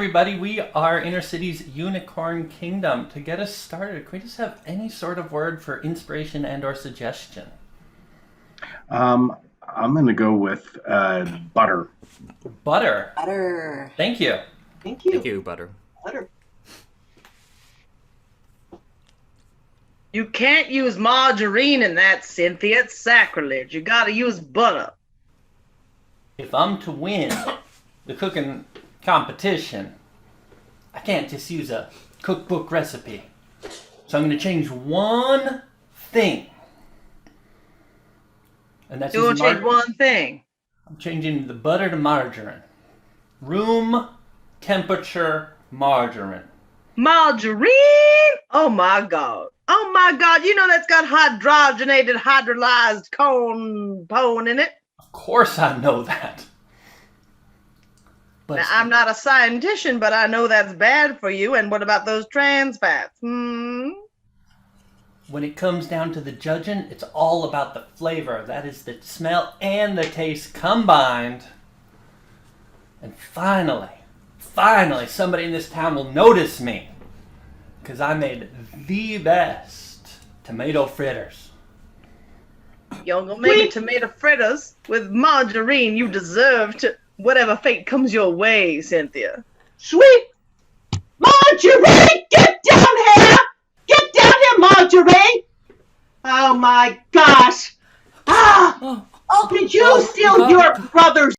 everybody. We are Inner City's Unicorn Kingdom. To get us started, can we just have any sort of word for inspiration and or suggestion? I'm going to go with butter. Butter. Butter. Thank you. Thank you. Thank you, butter. Butter. You can't use margarine in that, Cynthia. It's sacrilege. You gotta use butter. If I'm to win the cooking competition, I can't just use a cookbook recipe. So I'm going to change one thing. And that's You won't change one thing. I'm changing the butter to margarine. Room temperature margarine. Margarine? Oh my God. Oh my God. You know that's got hydrogenated, hydrolyzed corn pone in it. Of course I know that. But Now, I'm not a scientist, but I know that's bad for you. And what about those trans fats? when it comes down to the judging, it's all about the flavor. That is the smell and the taste combined. And finally, somebody in this town will notice me. Because I made the best tomato fritters. You're gonna make tomato fritters with margarine. You deserve to whatever fate comes your way, Cynthia. Sweet Margarine, get down here! Get down here, Margarine! Oh my gosh! Did you steal your brother's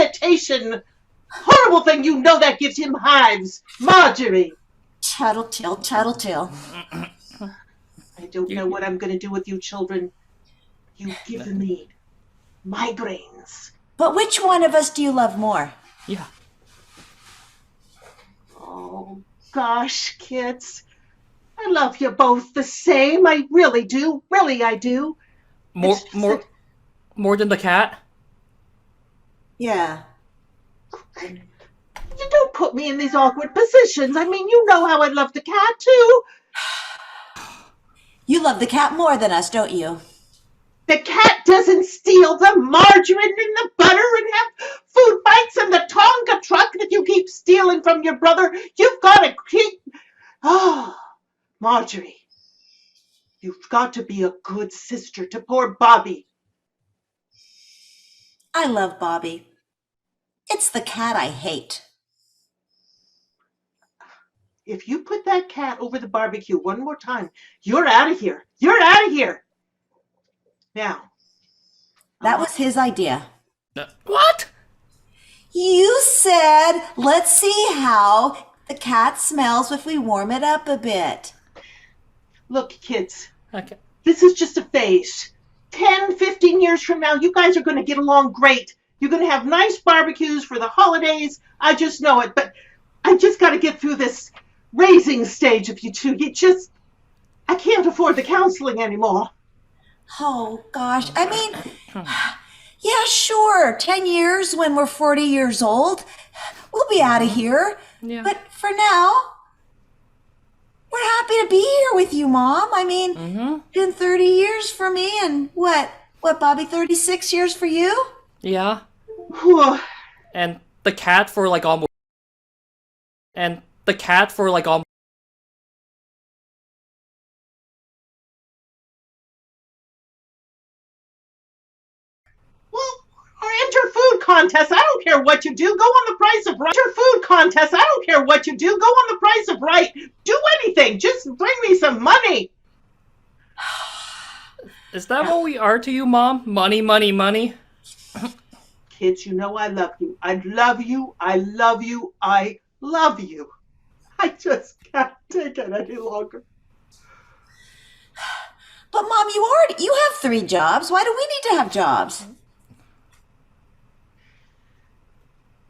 meditation? Horrible thing, you know that gives him hives. Margarine! Tattletale, tattletale. I don't know what I'm going to do with you children. You give me migraines. But which one of us do you love more? Yeah. Oh, gosh, kids. I love you both the same. I really do. Really, I do. More than the cat? Yeah. You don't put me in these awkward positions. I mean, you know how I love the cat, too. You love the cat more than us, don't you? The cat doesn't steal the margarine and the butter and have food fights in the Tonka truck that you keep stealing from your brother. You've got to keep... Oh, Marjorie, you've got to be a good sister to poor Bobby. I love Bobby. It's the cat I hate. If you put that cat over the barbecue one more time, you're out of here. You're out of here. Now. That was his idea. What? You said, let's see how the cat smells if we warm it up a bit. Look, kids. Okay. This is just a phase. 10, 15 years from now, you guys are going to get along great. You're going to have nice barbecues for the holidays. I just know it. But I just got to get through this raising stage of you two. I can't afford the counseling anymore. Oh, gosh. I mean, yeah, sure. 10 years when we're 40 years old. We'll be out of here. Yeah. But for now, we're happy to be here with you, Mom. I mean, been 30 years for me and what, Bobby, 36 years for you? Yeah. Whew. And the cat for like almost... Well, or enter food contest. I don't care what you do. Go on the Price of Right. Enter food contest. I don't care what you do. Go on the Price of Right. Do anything. Just bring me some money. Is that what we are to you, Mom? Money, money, money? Kids, you know I love you. I love you. I love you. I love you. I just can't take it any longer. But Mom, you have 3 jobs. Why do we need to have jobs?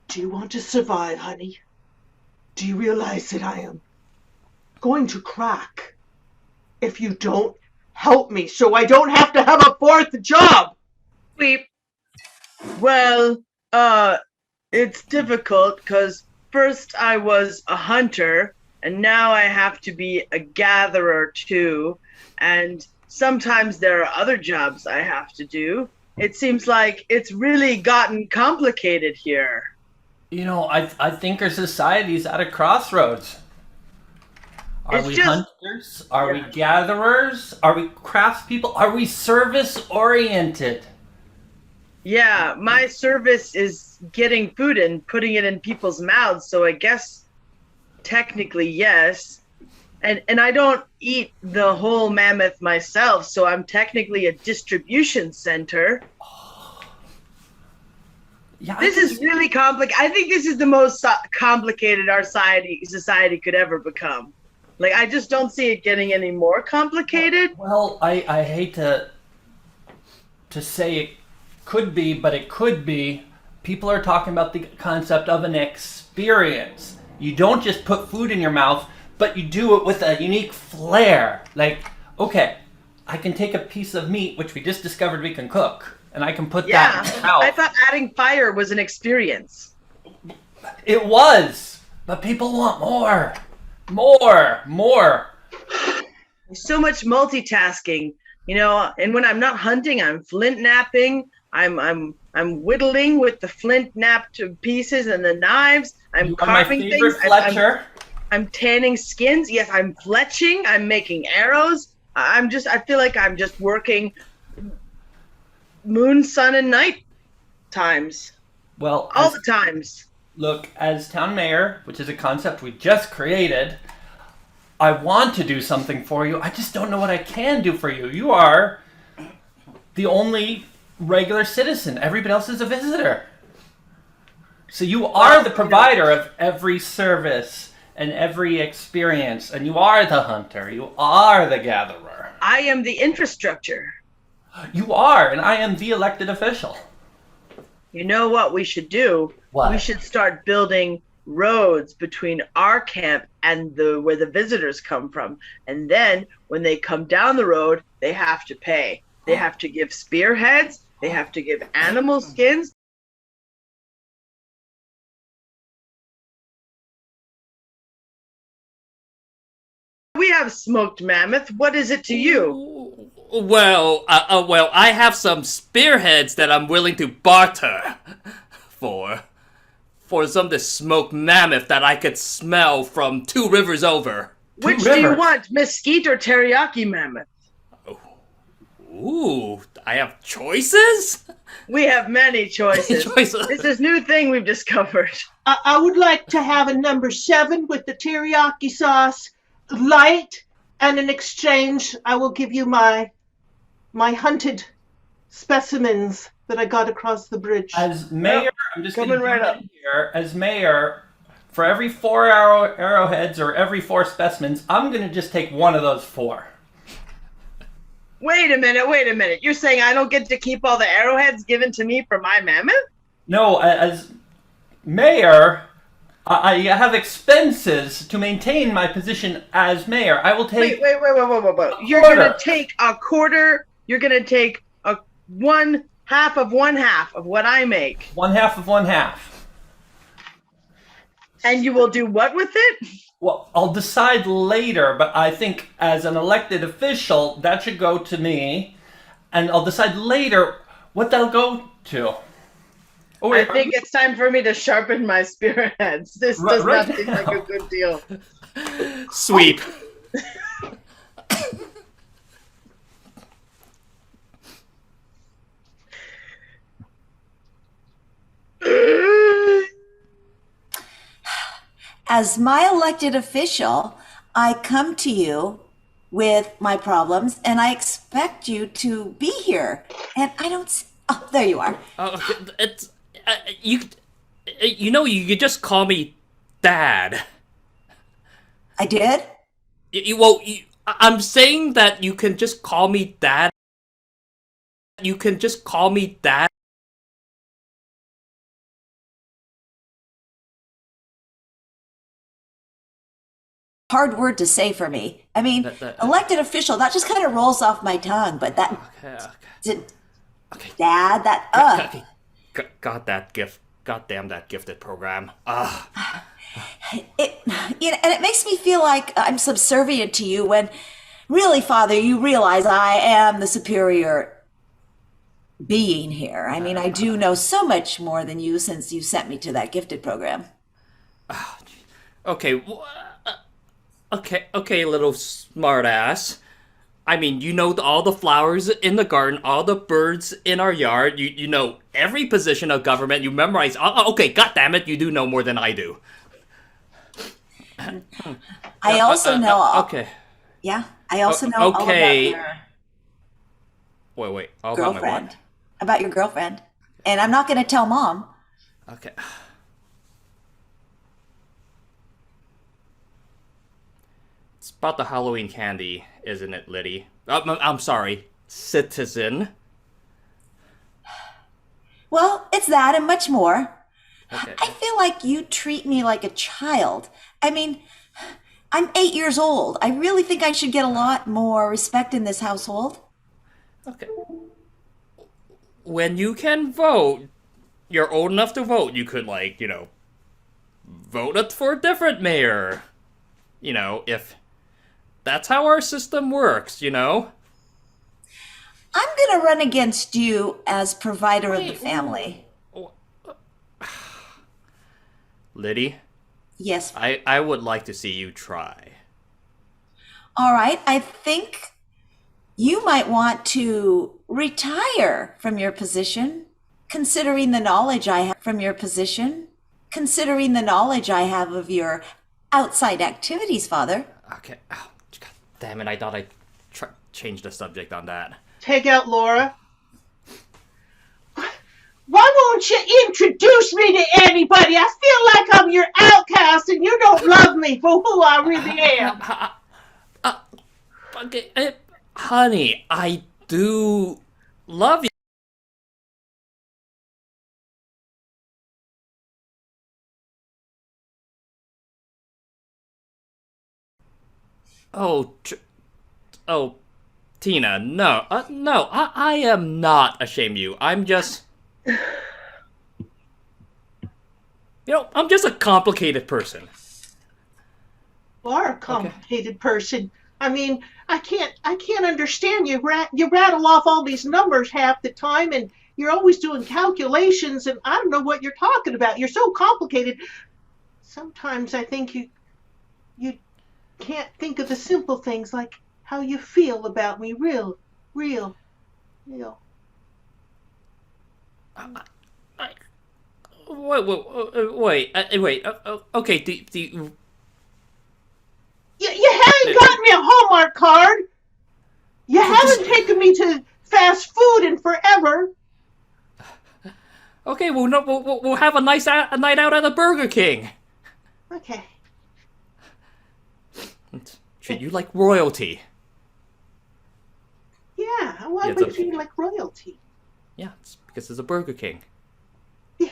Do you want to survive, honey? Do you realize that I am going to crack if you don't help me so I don't have to have a 4th job? Well, it's difficult because first I was a hunter and now I have to be a gatherer too. And sometimes there are other jobs I have to do. it seems like it's really gotten complicated here. You know, I think our society's at a crossroads. Are It's we just- hunters? Are we gatherers? Are we craftspeople? Are we service oriented? Yeah, my service is getting food and putting it in people's mouths, so I guess technically yes. And I don't eat the whole mammoth myself, so I'm technically a distribution center. Yeah, This is really complicated. I think this is the most complicated our society could ever become. Like, I just don't see it getting any more complicated. Well, I hate to say it could be, but it could be. People are talking about the concept of an experience. You don't just put food in your mouth, but you do it with a unique flair. Like, okay, I can take a piece of meat, which we just discovered we can cook, and I can put that in my mouth. I thought adding fire was an experience. It was, but people want more. More. So much multitasking, you know. And when I'm not hunting, I'm flint napping. I'm whittling with the flint napped pieces and the knives. I'm You are my carving favorite things. Fletcher. I'm tanning skins. Yes, I'm fletching. I'm making arrows. I feel like I'm just working moon, sun, and night times. Well, All the times. look, as town mayor, which is a concept we just created, I want to do something for you. I just don't know what I can do for you. You are the only regular citizen. Everybody else is a visitor. So you are the provider of every service and every experience, and you are the hunter. You are the gatherer. I am the infrastructure. You are, and I am the elected official. You know what we should do? What? We should start building roads between our camp and where the visitors come from. And then when they come down the road, they have to pay. They have to give spearheads. They have to give animal skins. We have smoked mammoth. What is it to you? Well, I have some spearheads that I'm willing to barter for some of the smoked mammoth that I could smell from 2 rivers over. Which do you want, mesquite or teriyaki mammoth? Ooh, I have choices? We have many choices. Choices. This is new thing we've discovered. I would like to have a number 7 with the teriyaki sauce, light, and in exchange, I will give you my hunted specimens that I got across the bridge. As mayor, I'm just going to coming right up. here. As mayor, for every 4 arrowheads or every 4 specimens, I'm going to just take one of those 4. Wait a minute. You're saying I don't get to keep all the arrowheads given to me for my mammoth? No, as mayor, I have expenses to maintain my position as mayor. I will take. Wait. You're quarter. going to take a quarter. You're going to take a 1/2 of 1/2 of what I make. 1/2 of 1/2. And you will do what with it? Well, I'll decide later, but I think as an elected official, that should go to me, and I'll decide later what that'll go to. Oh, I think it's time for me to sharpen my spearheads. This does Right not seem like a good deal. Sweep. As my elected official, I come to you with my problems and I expect you to be here. And I don't see, oh, there you are. It's you could just call me Dad. I did? I'm saying that you can just call me Dad. You can just call me Dad. Hard word to say for me. I mean, elected official, that just kind of rolls off my tongue, but that, Okay. Dad, that, Got that gift. Goddamn that gifted program. it, and it makes me feel like I'm subservient to you when really, Father, you realize I am the superior being here. I mean, I do know so much more than you since you sent me to that gifted program. Okay, okay, little smartass. I mean, you know all the flowers in the garden, all the birds in our yard. You know every position of government. You memorize. Okay, goddammit, you do know more than I do. I also know. Okay. Yeah, I also know all about okay. your Wait. All about my girlfriend. what? About your girlfriend. And I'm not going to tell Mom. Okay. It's about the Halloween candy, isn't it, Liddy? I'm sorry, citizen. Well, it's that and much more. Okay. I feel like you treat me like a child. I mean, I'm 8 years old. I really think I should get a lot more respect in this household. Okay. When you can vote, you're old enough to vote. You could, like, vote for a different mayor. If that's how our system works, I'm going to run against you as provider of the family. Liddy, Yes. I would like to see you try. All right. I think you might want to retire from your position, considering the knowledge I have from your position, considering the knowledge I have of your outside activities, Father. Okay. Oh, God damn it, I thought I'd change the subject on that. Take out Laura. Why won't you introduce me to anybody? I feel like I'm your outcast and you don't love me for who I really am. Okay, honey, I do love you. Oh, Tina, no, no, I am not ashamed of you. I'm just, I'm just a complicated person. You are a complicated person. I mean, I can't understand you. You rattle off all these numbers half the time, and you're always doing calculations, and I don't know what you're talking about. You're so complicated. Sometimes I think you can't think of the simple things like how you feel about me. Real. Wait. Okay, You haven't gotten me a Hallmark card. You haven't taken me to fast food in forever. Okay, we'll have a night out at the Burger King. Okay. Treat you like royalty. Yeah, why Yeah, would you treat me like royalty? Yeah, it's because it's a Burger King. I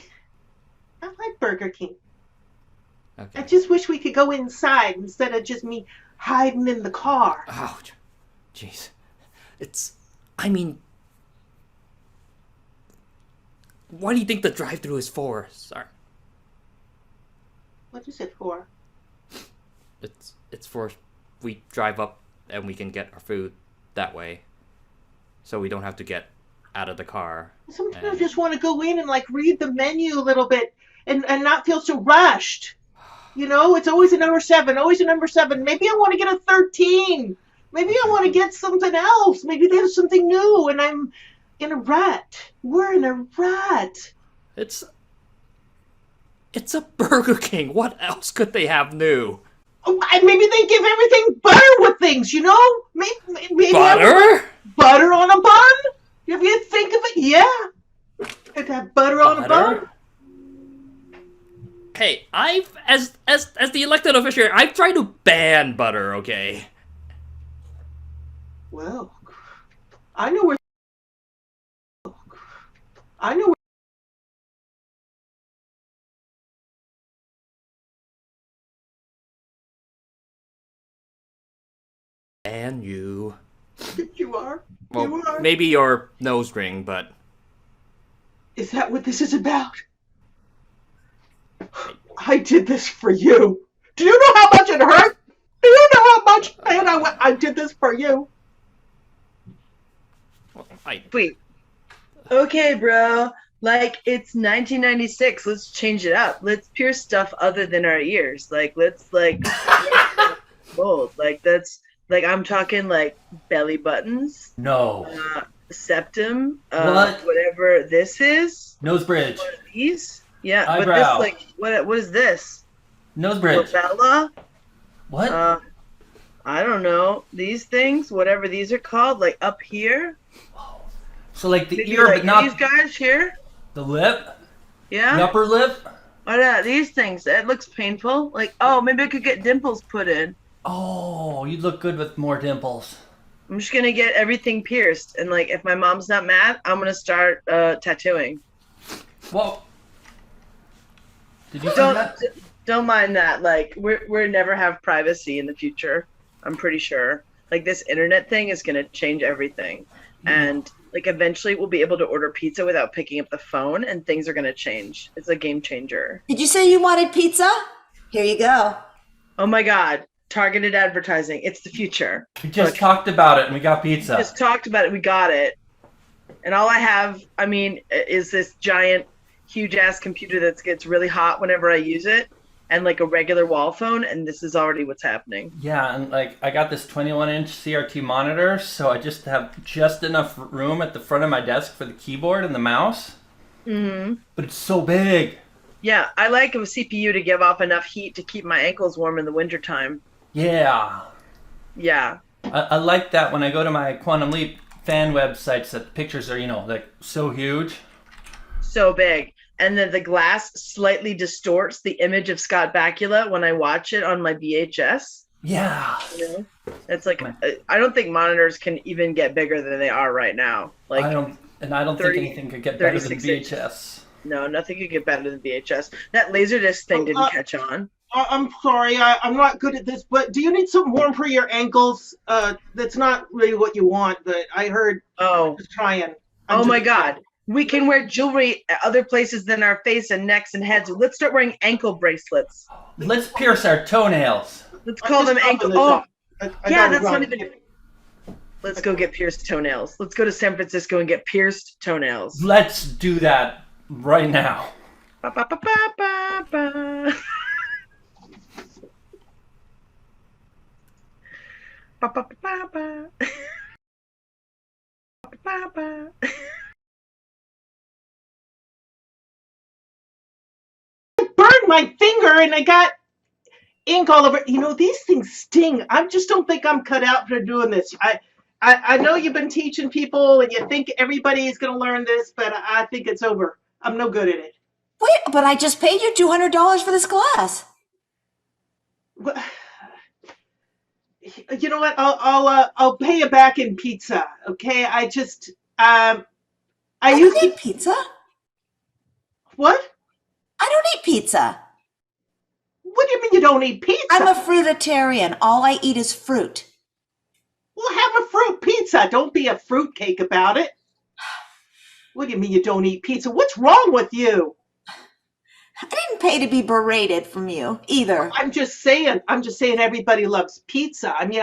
like Burger King. Okay. I just wish we could go inside instead of just me hiding in the car. Oh, jeez. I mean, what do you think the drive-thru is for? Sorry. What is it for? It's for we drive up and we can get our food that way, so we don't have to get out of the car. Sometimes I just want to go in and like read the menu a little bit and not feel so rushed. It's always a number 7, always a number 7. Maybe I want to get a 13. Maybe I want to get something else. Maybe they have something new and I'm in a rut. We're in a rut. It's a Burger King. What else could they have new? Oh, and maybe they give everything butter with things, Maybe Butter? Butter on a bun? If you think of it, yeah. Could have butter on a bun. Hey, as the elected official, I've tried to ban butter, okay? Well, I know where. And you. You are. Well, You are. maybe your nose ring, but Is that what this is about? I did this for you. Do you know how much it hurt? Do you know how much pain I did this for you? I Wait, Okay, bro. Like it's 1996. Let's change it up. Let's pierce stuff other than our ears. Like let's bold. Like that's like I'm talking like belly buttons, No. septum, What? whatever this is. Nose bridge. These, yeah. Eyebrow. But this like what is this? Nose bridge. Labella? What? I don't know. These things, whatever these are called, like up here. So like the Maybe ear, like but not these guys here. the lip? Yeah. The upper lip? What are these things? It looks painful. Like, oh, maybe I could get dimples put in. Oh, you'd look good with more dimples. I'm just gonna get everything pierced, and like, if my mom's not mad, I'm gonna start tattooing. Well, did you see Don't that? don't mind that. Like, we're never have privacy in the future. I'm pretty sure. Like, this internet thing is gonna change everything, and like eventually we'll be able to order pizza without picking up the phone, and things are gonna change. It's a game changer. Did you say you wanted pizza? Here you go. Oh my God. Targeted advertising. It's the future. We just talked about it and we got pizza. Just talked about it. We got it. And all I have, I mean, is this giant, huge ass computer that gets really hot whenever I use it, and like a regular wall phone. And this is already what's happening. Yeah, and like I got this 21-inch CRT monitor, so I just have just enough room at the front of my desk for the keyboard and the mouse. Mm-hmm. But it's so big. Yeah, I like a CPU to give off enough heat to keep my ankles warm in the wintertime. Yeah. Yeah. I like that when I go to my Quantum Leap fan websites that the pictures are, like so huge. So big. And then the glass slightly distorts the image of Scott Bakula when I watch it on my VHS. Yeah. You know? It's like, I don't think monitors can even get bigger than they are right now. Like, I don't think anything could get better than VHS. No, nothing could get better than VHS. That Laserdisc thing didn't catch on. I'm sorry, I'm not good at this, but do you need something warm for your ankles? That's not really what you want, but I heard. Oh. Just trying. Oh my God. We can wear jewelry at other places than our face and necks and heads. Let's start wearing ankle bracelets. Let's pierce our toenails. Let's call them ankle. Oh, yeah, that's not even. Let's go get pierced toenails. Let's go to San Francisco and get pierced toenails. Let's do that right now. Ba, ba, ba, ba, ba, ba. Ba, ba, ba, ba, ba. Ba, ba, ba. I burned my finger and I got ink all over. These things sting. I just don't think I'm cut out for doing this. I know you've been teaching people and you think everybody is going to learn this, but I think it's over. I'm no good at it. Wait, but I just paid you $200 for this class. You know what? I'll pay you back in pizza. Okay? I don't eat pizza. What? I don't eat pizza. What do you mean you don't eat pizza? I'm a fruitarian. All I eat is fruit. Well, have a fruit pizza. Don't be a fruitcake about it. What do you mean you don't eat pizza? What's wrong with you? I didn't pay to be berated from you either. I'm just saying everybody loves pizza. I mean,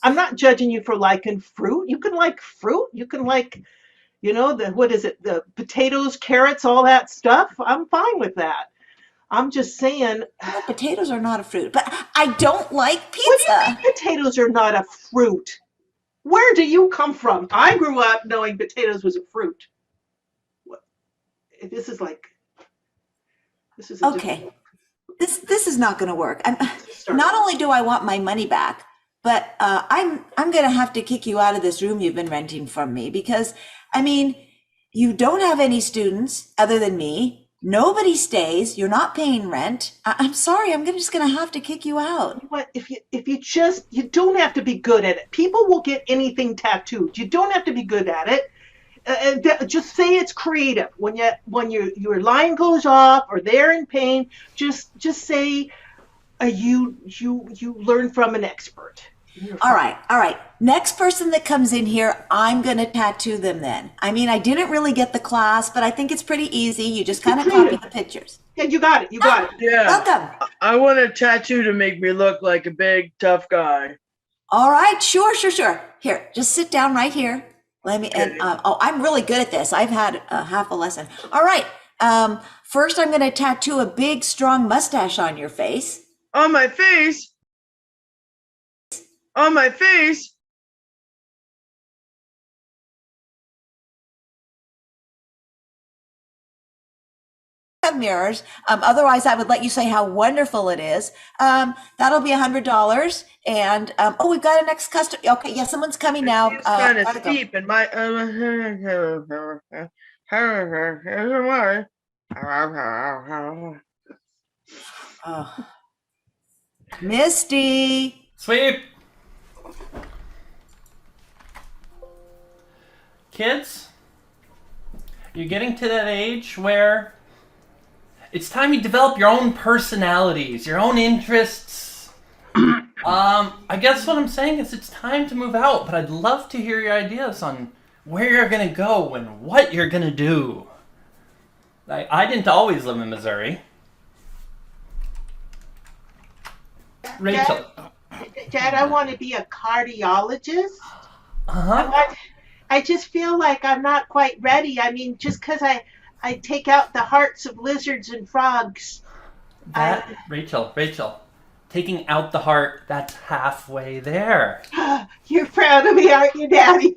I'm not judging you for liking fruit. You can like fruit. You can like, the potatoes, carrots, all that stuff. I'm fine with that. I'm just saying. Well, potatoes are not a fruit, but I don't like pizza. What do you mean potatoes are not a fruit? Where do you come from? I grew up knowing potatoes was a fruit. This is okay. This is not going to work. Not only do I want my money back, but I'm going to have to kick you out of this room you've been renting from me because, you don't have any students other than me. Nobody stays. You're not paying rent. I'm sorry. I'm just going to have to kick you out. What if you don't have to be good at it. People will get anything tattooed. You don't have to be good at it. Just say it's creative. When your line goes off or they're in pain, just say you learn from an expert. All right. Next person that comes in here, I'm going to tattoo them then. I didn't really get the class, but I think it's pretty easy. You just kind of copy the pictures. Yeah, you got it. Yeah. Welcome. I want a tattoo to make me look like a big, tough guy. All right. Sure. Here, just sit down right here. Let me, and, I'm really good at this. I've had half a lesson. All right. First, I'm going to tattoo a big, strong mustache on your face. On my face? On my face? Have mirrors. Otherwise, I would let you say how wonderful it is. That'll be $100. And we've got a next customer. Okay, yeah, someone's coming now. It's kind of gotta go. steep, and my Oh. Misty. Sweep! Kids, you're getting to that age where it's time you develop your own personalities, your own interests. I guess what I'm saying is it's time to move out, but I'd love to hear your ideas on where you're gonna go and what you're gonna do. I didn't always live in Missouri. Rachel. Dad, I want to be a cardiologist. Uh-huh. I just feel like I'm not quite ready. I mean, just because I take out the hearts of lizards and frogs. Rachel, taking out the heart, that's halfway there. You're proud of me, aren't you, Daddy?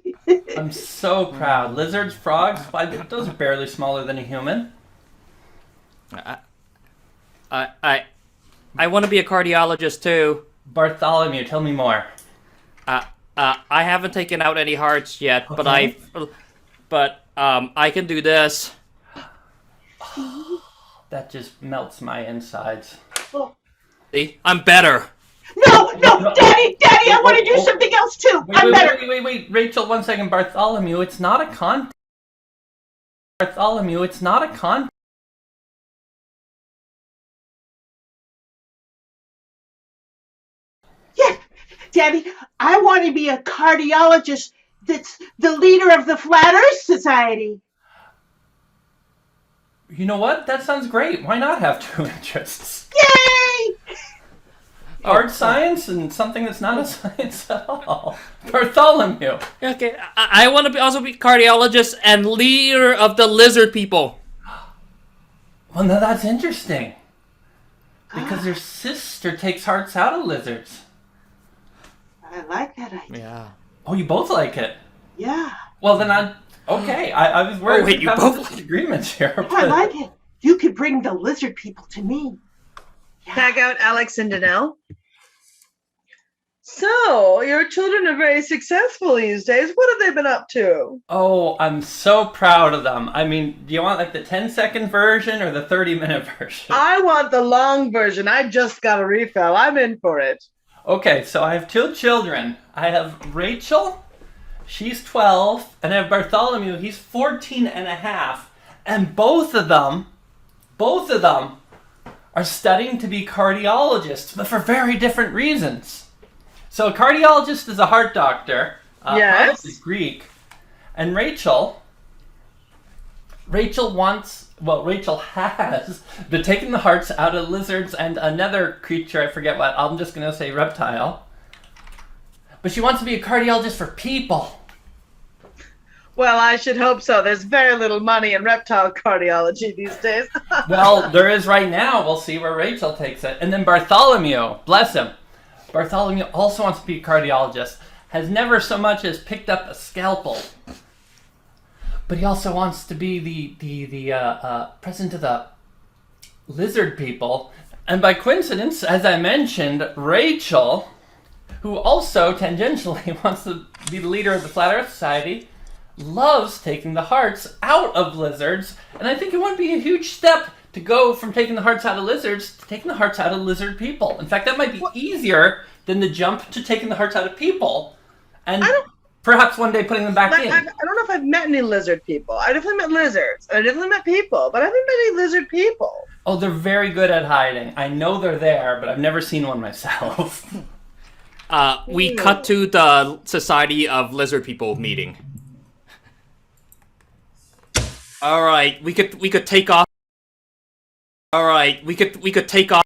I'm so proud. Lizards, frogs, those are barely smaller than a human. I want to be a cardiologist too. Bartholomew, tell me more. I haven't taken out any hearts yet, Okay. but I can do this. That just melts my insides. See, I'm better. No, Daddy, I want to do something else too. I'm better. Wait, Rachel, 1 second. Bartholomew, it's not a con. Bartholomew, it's not a con. Yeah, Daddy, I want to be a cardiologist that's the leader of the Flat Earth Society. You know what? That sounds great. Why not have two interests? Yay! Hard science and something that's not a science at all. Bartholomew. Okay, I want to also be cardiologist and leader of the lizard people. Well, now that's interesting. Because your sister takes hearts out of lizards. I like that idea. Yeah. Oh, you both like it? Yeah, Well, then okay. I was worried. Oh, wait, we'd you have both some like it? disagreements here. I but- like it. You could bring the lizard people to me. tag out Alex and Danelle. So, your children are very successful these days. What have they been up to? Oh, I'm so proud of them. I mean, do you want like the 10-second version or the 30-minute version? I want the long version. I just got a refill. I'm in for it. Okay, so I have two children. I have Rachel, she's 12, and I have Bartholomew, he's 14 and a half. And both of them are studying to be cardiologists, but for very different reasons. So a cardiologist is a heart doctor, Yes. probably Greek, and Rachel has been taking the hearts out of lizards and another creature, I forget what, I'm just going to say reptile. But she wants to be a cardiologist for people. Well, I should hope so. There's very little money in reptile cardiology these days. Well, there is right now. We'll see where Rachel takes it. And then Bartholomew, bless him. Bartholomew also wants to be a cardiologist. Has never so much as picked up a scalpel. But he also wants to be the president of the lizard people. And by coincidence, as I mentioned, Rachel, who also tangentially wants to be the leader of the Flat Earth Society, loves taking the hearts out of lizards. And I think it wouldn't be a huge step to go from taking the hearts out of lizards to taking the hearts out of lizard people. In fact, that might be easier than the jump to taking the hearts out of people. And perhaps one day putting them back in. I don't know if I've met any lizard people. I definitely met lizards. I definitely met people, but I haven't met any lizard people. Oh, they're very good at hiding. I know they're there, but I've never seen one myself. We cut to the Society of Lizard People meeting. All right, we could take off. All right, we could take off.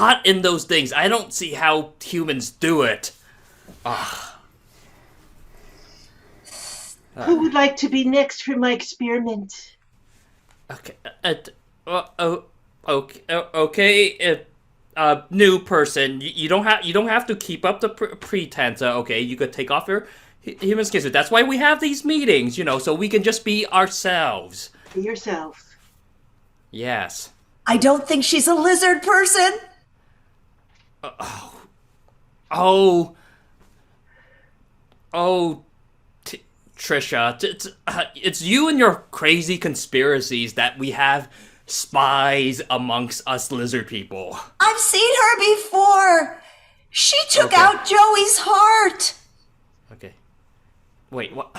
hot in those things. I don't see how humans do it. Who would like to be next for my experiment? Okay. Okay. New person. You don't have to keep up the pretense. Okay, you could take off your human skin suit. That's why we have these meetings, so we can just be ourselves. Be yourself. Yes. I don't think she's a lizard person. Trisha, it's you and your crazy conspiracies that we have spies amongst us lizard people. I've seen her before. She took out Joey's heart. Okay. Wait, what?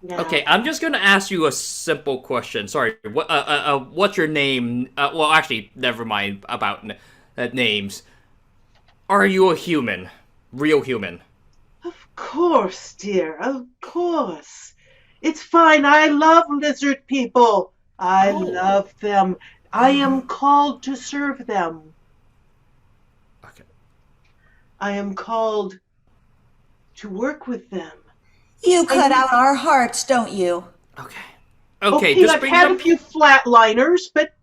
No. Okay, I'm just gonna ask you a simple question. Sorry, what's your name? Well, actually, never mind about names. Are you a human? Real human? Of course, dear, of course. It's fine. I love lizard people. I love them. I am called to serve them. Okay. I am called to work with them. You cut out our hearts, don't you? Okay. Okay, just I've bring had them. a few flatliners, but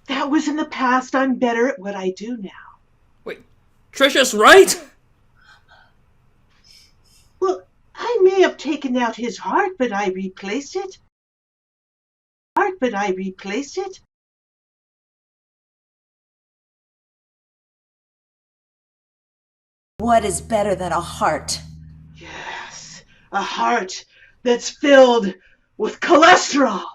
that was in the past. I'm better at what I do now. Wait, Trisha's right. Well, I may have taken out his heart, but I replaced it. What is better than a heart? Yes, a heart that's filled with cholesterol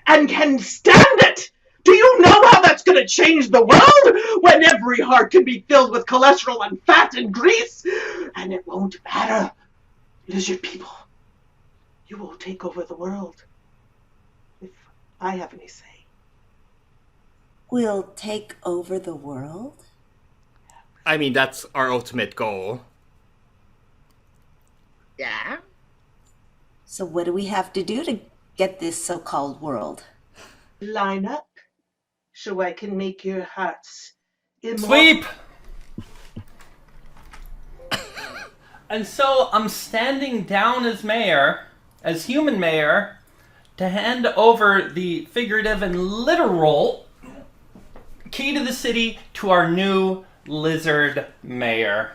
and can stand it. Do you know how that's going to change the world when every heart can be filled with cholesterol and fat and grease? And it won't matter. Lizard people, you will take over the world if I have any say. We'll take over the world? I mean, that's our ultimate goal. Yeah. So what do we have to do to get this so-called world? Line up so I can make your hearts immortal. Sweep! And so I'm standing down as mayor, as human mayor, to hand over the figurative and literal key to the city to our new lizard mayor.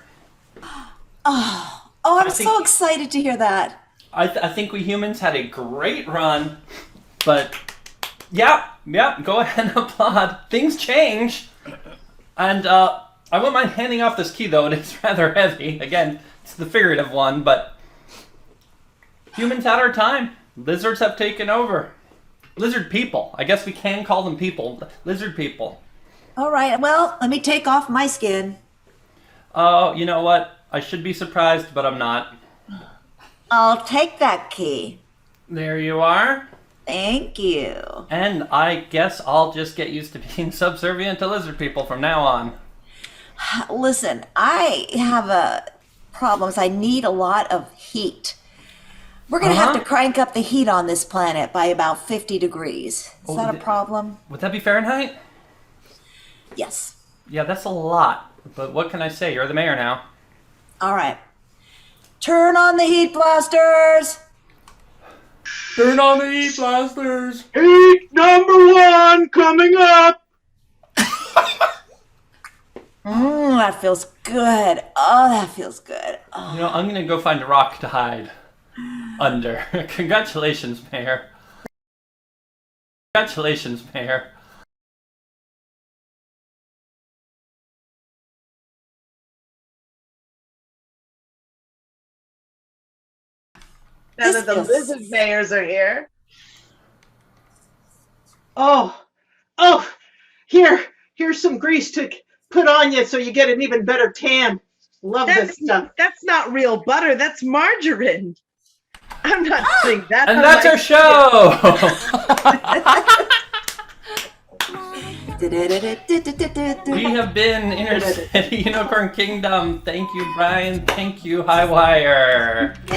Oh, I'm I think- so excited to hear that. I think we humans had a great run, but yeah, go ahead and applaud. Things change. And I wouldn't mind handing off this key, though. It is rather heavy. Again, it's the figurative one, but humans had our time. Lizards have taken over. Lizard people. I guess we can call them people. Lizard people. All right, well, let me take off my skin. Oh, you know what? I should be surprised, but I'm not. I'll take that key. There you are. Thank you. And I guess I'll just get used to being subservient to lizard people from now on. Listen, I have problems. I need a lot of heat. We're going to have to crank up the heat on this planet by about 50 degrees. Is that a problem? Would that be Fahrenheit? Yes. Yeah, that's a lot. But what can I say? You're the mayor now. All right. Turn on the heat blasters. Turn on the heat blasters. Heat number 1 coming up. That feels good. Oh, that feels good. Oh. You know, I'm gonna go find a rock to hide under. Congratulations, Mayor. Congratulations, Mayor. Now This that the feels- lizard mayors are here. Oh, here's some grease to put on you so you get an even better tan. Love this stuff. That's not real butter. That's margarine. I'm not putting that. And on that's my our show! We have been Inner City Unicorn Kingdom. Thank you, Brian. Thank you, Highwire.